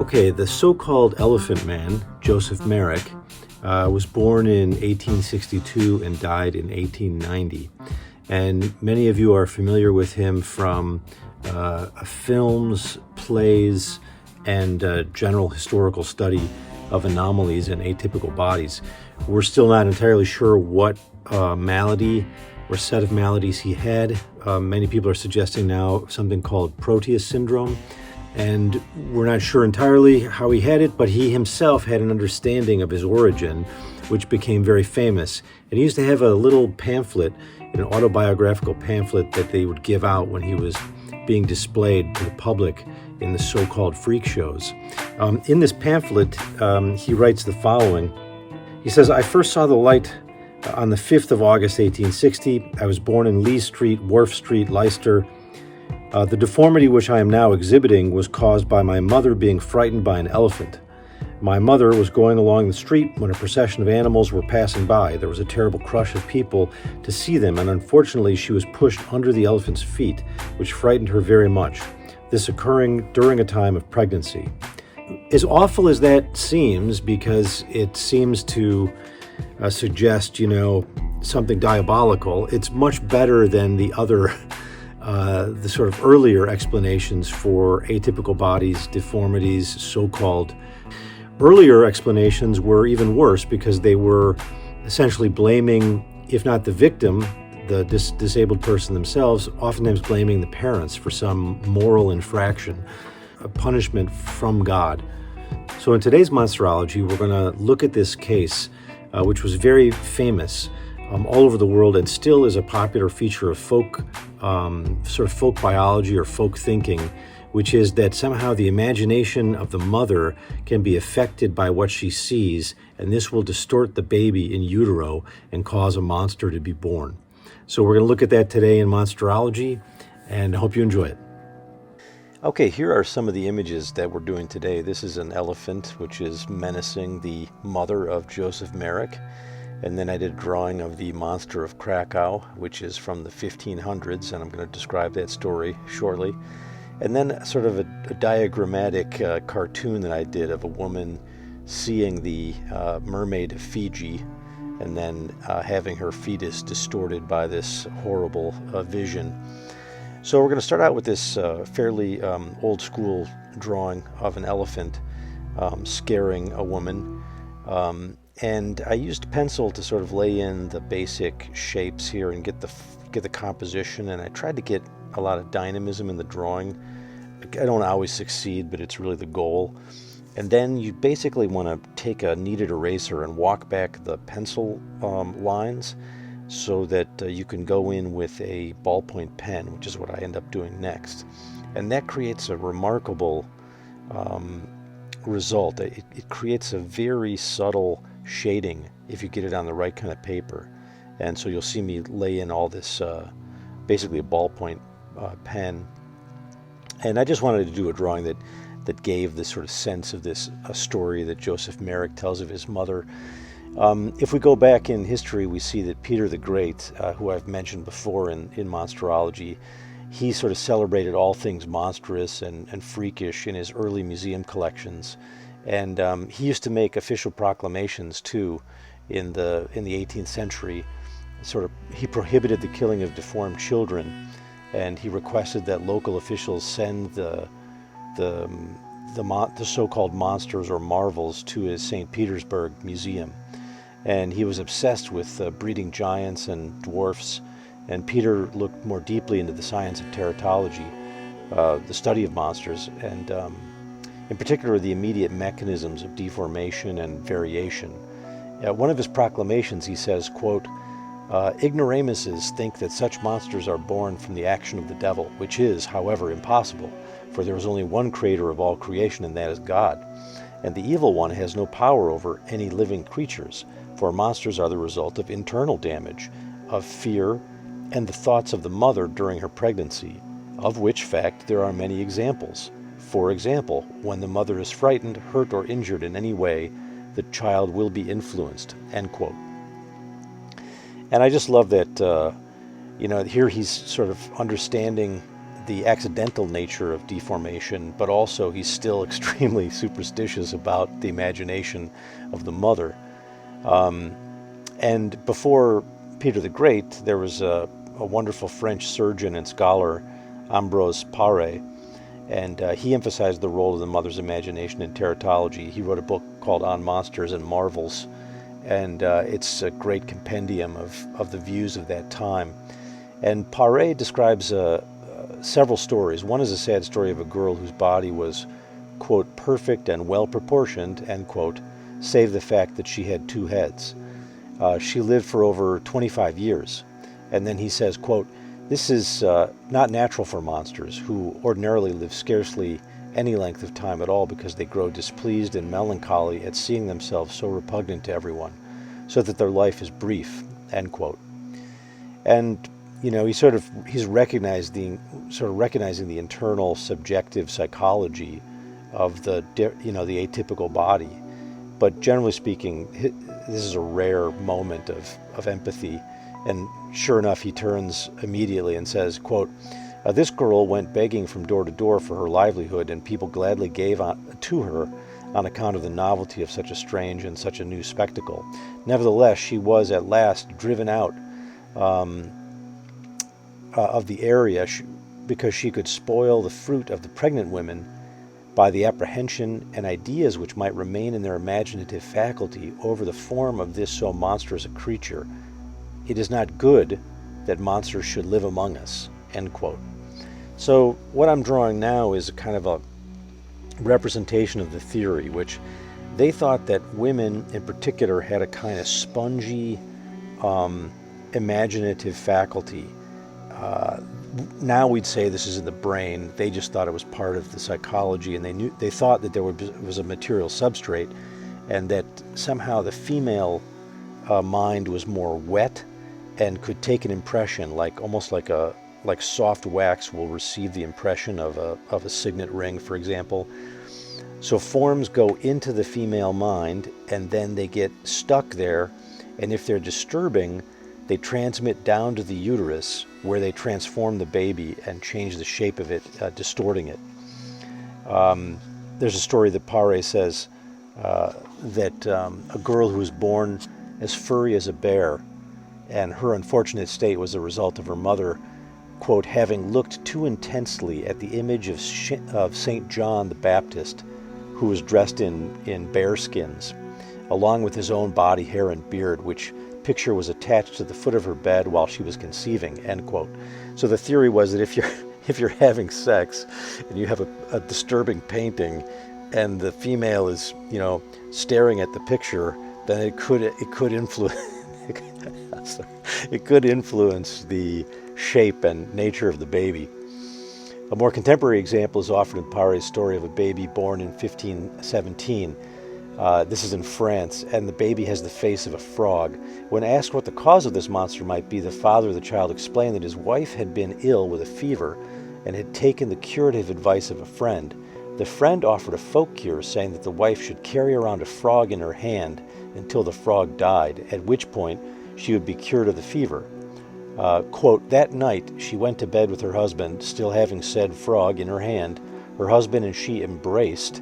Okay, the so-called Elephant Man, Joseph Merrick, was born in 1862 and died in 1890. And many of you are familiar with him from films, plays, and general historical study of anomalies and atypical bodies. We're still not entirely sure what malady or set of maladies he had. Many people are suggesting now something called Proteus syndrome. And we're not sure entirely how he had it, but he himself had an understanding of his origin, which became very famous. And he used to have a little pamphlet, an autobiographical pamphlet that they would give out when he was being displayed to the public in the so-called freak shows. In this pamphlet, he writes the following. He says, "I first saw the light on the 5th of August, 1860. I was born in Lee Street, Wharf Street, Leicester. The deformity which I am now exhibiting was caused by my mother being frightened by an elephant. My mother was going along the street when a procession of animals were passing by. There was a terrible crush of people to see them, and unfortunately she was pushed under the elephant's feet, which frightened her very much, this occurring during a time of pregnancy." As awful as that seems, because it seems to suggest, something diabolical, it's much better than the other the sort of earlier explanations for atypical bodies, deformities, so-called. Earlier explanations were even worse because they were essentially blaming, if not the victim, the disabled person themselves, oftentimes blaming the parents for some moral infraction, a punishment from God. So in today's Monsterology, we're going to look at this case, which was very famous all over the world and still is a popular feature of folk biology or folk thinking, which is that somehow the imagination of the mother can be affected by what she sees, and this will distort the baby in utero and cause a monster to be born. So we're going to look at that today in Monsterology, and I hope you enjoy it. Okay, here are some of the images that we're doing today. This is an elephant, which is menacing the mother of Joseph Merrick. And then I did a drawing of the monster of Krakow, which is from the 1500s, and I'm going to describe that story shortly. And then sort of a diagrammatic cartoon that I did of a woman seeing the mermaid of Fiji, and then having her fetus distorted by this horrible vision. So we're going to start out with this fairly old school drawing of an elephant scaring a woman. And I used pencil to sort of lay in the basic shapes here and get the composition, and I tried to get a lot of dynamism in the drawing. I don't always succeed, but it's really the goal. And then you basically want to take a kneaded eraser and walk back the pencil lines so that you can go in with a ballpoint pen, which is what I end up doing next. And that creates a remarkable result. It creates a very subtle shading if you get it on the right kind of paper. And so you'll see me lay in all this, basically a ballpoint pen. And I just wanted to do a drawing that gave this sort of sense of this story that Joseph Merrick tells of his mother. If we go back in history, we see that Peter the Great, who I've mentioned before in Monsterology, he sort of celebrated all things monstrous and freakish in his early museum collections. And he used to make official proclamations too in the 18th century. He prohibited the killing of deformed children, and he requested that local officials send the so-called monsters or marvels to his St. Petersburg museum. And he was obsessed with breeding giants and dwarfs. And Peter looked more deeply into the science of teratology, the study of monsters, and in particular the immediate mechanisms of deformation and variation. One of his proclamations, he says, quote, "Ignoramuses think that such monsters are born from the action of the devil, which is, however, impossible, for there is only one creator of all creation, and that is God. And the evil one has no power over any living creatures, for monsters are the result of internal damage, of fear, and the thoughts of the mother during her pregnancy, of which fact there are many examples. For example, when the mother is frightened, hurt, or injured in any way, the child will be influenced," end quote. And I just love that, here he's sort of understanding the accidental nature of deformation, but also he's still extremely superstitious about the imagination of the mother. And before Peter the Great, there was a wonderful French surgeon and scholar, Ambroise Paré, and he emphasized the role of the mother's imagination in teratology. He wrote a book called On Monsters and Marvels, and it's a great compendium of the views of that time. And Paré describes several stories. One is a sad story of a girl whose body was, quote, perfect and well-proportioned, end quote, save the fact that she had two heads. She lived for over 25 years. And then he says, quote, this is not natural for monsters, who ordinarily live scarcely any length of time at all because they grow displeased and melancholy at seeing themselves so repugnant to everyone, so that their life is brief, end quote. And, you know, he's recognizing the internal subjective psychology of the atypical body. But generally speaking, this is a rare moment of empathy. And sure enough, he turns immediately and says, quote, this girl went begging from door to door for her livelihood, and people gladly gave to her on account of the novelty of such a strange and such a new spectacle. Nevertheless, she was at last driven out of the area because she could spoil the fruit of the pregnant women by the apprehension and ideas which might remain in their imaginative faculty over the form of this so monstrous a creature. It is not good that monsters should live among us, end quote. So what I'm drawing now is a kind of a representation of the theory, which they thought that women in particular had a kind of spongy, imaginative faculty. Now we'd say this is in the brain. They just thought it was part of the psychology, and they thought that there was a material substrate, and that somehow the female mind was more wet and could take an impression, almost like soft wax will receive the impression of a signet ring, for example. So forms go into the female mind, and then they get stuck there, and if they're disturbing, they transmit down to the uterus, where they transform the baby and change the shape of it, distorting it. There's a story that Paré says that a girl who was born as furry as a bear, and her unfortunate state was a result of her mother, quote, having looked too intensely at the image of St. John the Baptist, who was dressed in bear skins, along with his own body, hair, and beard, which picture was attached to the foot of her bed while she was conceiving, end quote. So the theory was that if you're having sex and you have a disturbing painting and the female is, staring at the picture, then it could influence it could influence the shape and nature of the baby. A more contemporary example is offered in Paré's story of a baby born in 1517. This is in France, and the baby has the face of a frog. When asked what the cause of this monster might be, the father of the child explained that his wife had been ill with a fever and had taken the curative advice of a friend. The friend offered a folk cure, saying that the wife should carry around a frog in her hand until the frog died, at which point she would be cured of the fever. Quote, that night she went to bed with her husband, still having said frog in her hand. Her husband and she embraced,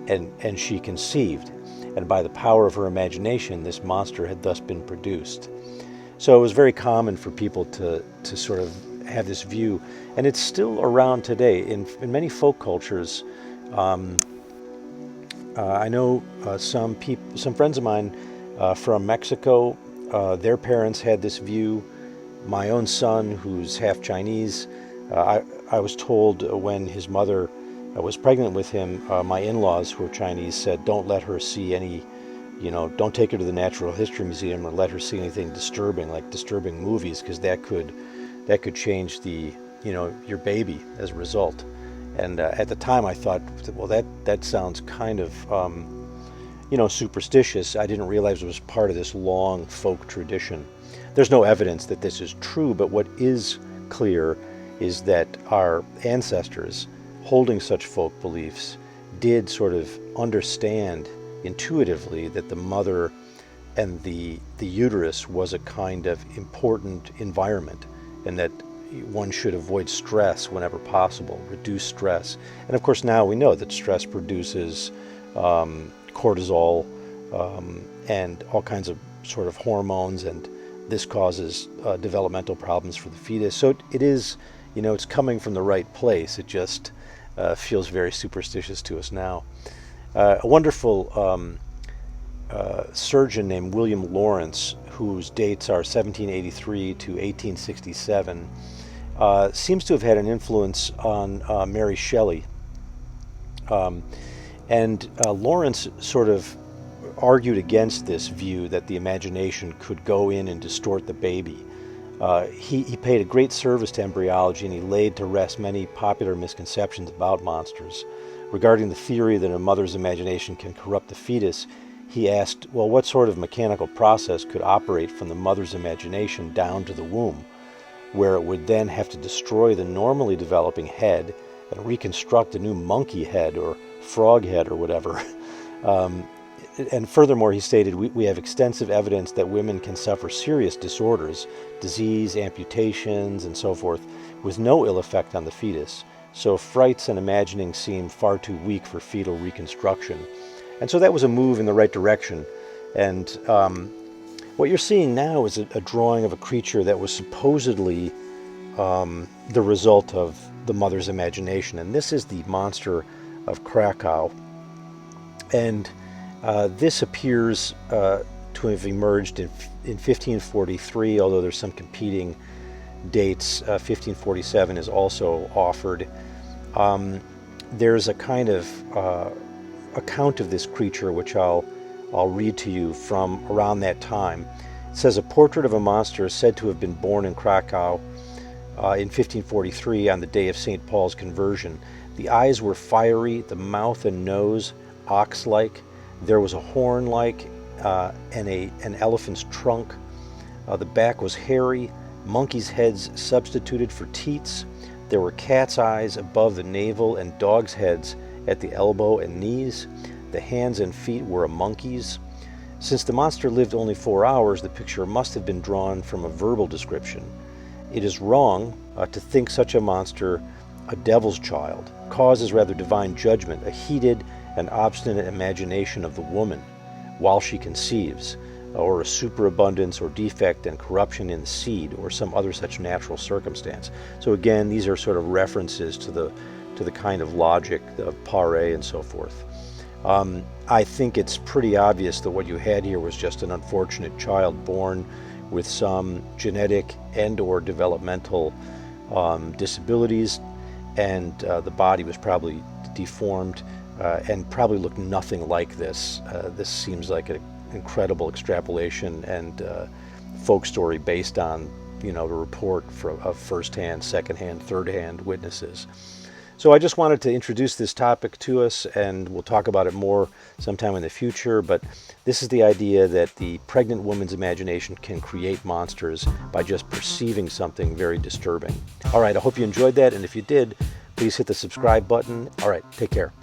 and she conceived. And by the power of her imagination, this monster had thus been produced. So it was very common for people to sort of have this view, and it's still around today in many folk cultures. I know some friends of mine from Mexico. Their parents had this view. My own son, who's half Chinese, I was told when his mother was pregnant with him, my in-laws, who are Chinese, said, don't let her see any, don't take her to the Natural History Museum or let her see anything disturbing, like disturbing movies, because that could change your baby as a result. And at the time I thought, well, that sounds kind of, superstitious. I didn't realize it was part of this long folk tradition. There's no evidence that this is true, but what is clear is that our ancestors, holding such folk beliefs, did sort of understand intuitively that the mother and the uterus was a kind of important environment, and that one should avoid stress whenever possible, reduce stress. And of course now we know that stress produces cortisol and all kinds of sort of hormones, and this causes developmental problems for the fetus. So it is, it's coming from the right place. It just feels very superstitious to us now. A wonderful surgeon named William Lawrence, whose dates are 1783 to 1867, seems to have had an influence on Mary Shelley. And Lawrence sort of argued against this view that the imagination could go in and distort the baby. He paid a great service to embryology, and he laid to rest many popular misconceptions about monsters. Regarding the theory that a mother's imagination can corrupt the fetus, he asked, well, what sort of mechanical process could operate from the mother's imagination down to the womb, where it would then have to destroy the normally developing head and reconstruct a new monkey head or frog head or whatever. And furthermore, he stated, we have extensive evidence that women can suffer serious disorders, disease, amputations, and so forth, with no ill effect on the fetus. So frights and imaginings seem far too weak for fetal reconstruction. And so that was a move in the right direction. And what you're seeing now is a drawing of a creature that was supposedly the result of the mother's imagination. And this is the monster of Krakow. And this appears to have emerged in 1543, although there's some competing dates. 1547 is also offered. There's a kind of account of this creature which I'll read to you from around that time. It says, a portrait of a monster is said to have been born in Krakow in 1543 on the day of St. Paul's conversion. The eyes were fiery, the mouth and nose ox-like. There was a horn-like and an elephant's trunk. The back was hairy, monkeys' heads substituted for teats. There were cat's eyes above the navel and dogs' heads at the elbow and knees. The hands and feet were a monkey's. Since the monster lived only 4 hours, the picture must have been drawn from a verbal description. It is wrong to think such a monster a devil's child. Cause is rather divine judgment, a heated and obstinate imagination of the woman while she conceives, or a superabundance or defect and corruption in the seed, or some other such natural circumstance. So again, these are sort of references to the kind of logic of pare and so forth. I think it's pretty obvious that what you had here was just an unfortunate child born with some genetic and or developmental disabilities, and the body was probably deformed and probably looked nothing like this. This seems like an incredible extrapolation and folk story based on, a report of first-hand, second-hand, third-hand witnesses. So I just wanted to introduce this topic to us, and we'll talk about it more sometime in the future, but this is the idea that the pregnant woman's imagination can create monsters by just perceiving something very disturbing. All right, I hope you enjoyed that, and if you did, please hit the subscribe button. All right, take care.